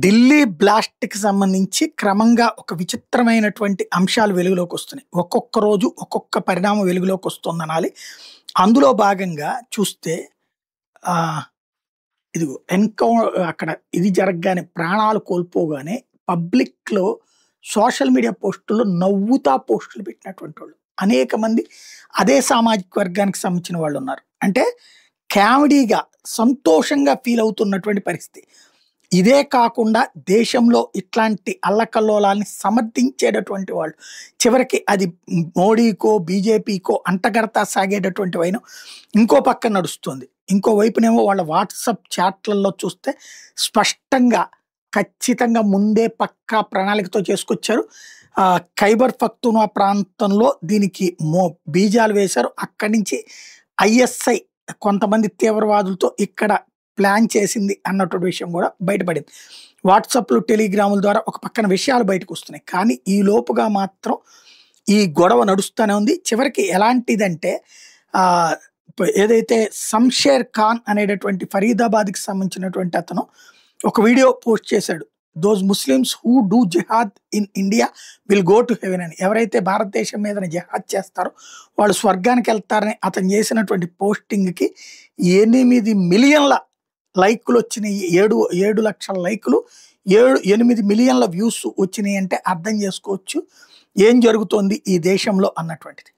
ఢిల్లీ బ్లాస్ట్‌కి సంబంధించి క్రమంగా ఒక విచిత్రమైనటువంటి అంశాలు వెలుగులోకొస్తున్నాయి. ఒక్కొక్క రోజు ఒక్కొక్క పరిణామం వెలుగులోకొస్తోందనాలి. అందులో భాగంగా చూస్తే ఆహ్, ఇదిగో అక్కడ ఇది జరగగానే ప్రాణాలు కోల్పోగానే పబ్లిక్‌లో సోషల్ మీడియా పోస్టుల్లో నవ్వుతా పోస్టులు పెట్టినటువంటోళ్ళు. అనేక మంది అదే సామాజిక వర్గానికి సంబంధించిన వాళ్ళున్నారు. అంటే కామెడీగా, సంతోషంగా ఫీల్ అవుతున్నటువంటి పరిస్థితి. ఇదే కాకుండా దేశంలో ఇట్లాంటి అల్లకల్లోలాల్ని సమర్థించేటటువంటి వాళ్ళు. చివరికి అది మోడీకో, బీజేపీకో అంటగడతా సాగేటటువంటి వైనం ఇంకో పక్కన నడుస్తుంది. ఇంకో వైపునేమో వాళ్ళ వాట్సాప్ చాట్‌లలో చూస్తే స్పష్టంగా, ఖచ్చితంగా ముందే పక్కా ప్రణాళికతో చేసుకొచ్చారు. ఖైబర్ పఖ్తూన్‌ఖ్వా ప్రాంతంలో దీనికి బీజాలు వేశారు. అక్కడి నుంచి ఐఎస్ఐ కొంతమంది తీవ్రవాదులతో ఇక్కడ ప్లాన్ చేసింది అన్నటువంటి విషయం కూడా బయటపడింది. వాట్సాప్‌లు, టెలిగ్రాముల ద్వారా ఒక పక్కన విషయాలు బయటకొస్తున్నాయి. కానీ ఈ లోపుగా మాత్రం ఈ గొడవ నడుస్తూనే ఉంది. చివరికి ఎలాంటిదంటే ఆహ్, ఏదైతే శంషేర్ ఖాన్ అనేటటువంటి ఫరీదాబాద్‌కి సంబంధించినటువంటి అతను ఒక వీడియో పోస్ట్ చేశాడు. Those Muslims who do jihad in India will go to heaven అని. ఎవరైతే భారతదేశం మీదన జిహాద్ చేస్తారో వాళ్ళు స్వర్గానికెళ్తారని అతను చేసినటువంటి పోస్టింగ్‌కి 8 మిలియన్ల లైకులొచ్చినియి. 7 లక్షల లైకులు, 8 మిలియన్ల వ్యూస్ వచ్చినియంటే అర్థం చేసుకోవచ్చు ఏం జరుగుతోంది ఈ దేశంలో అన్నటువంటిది.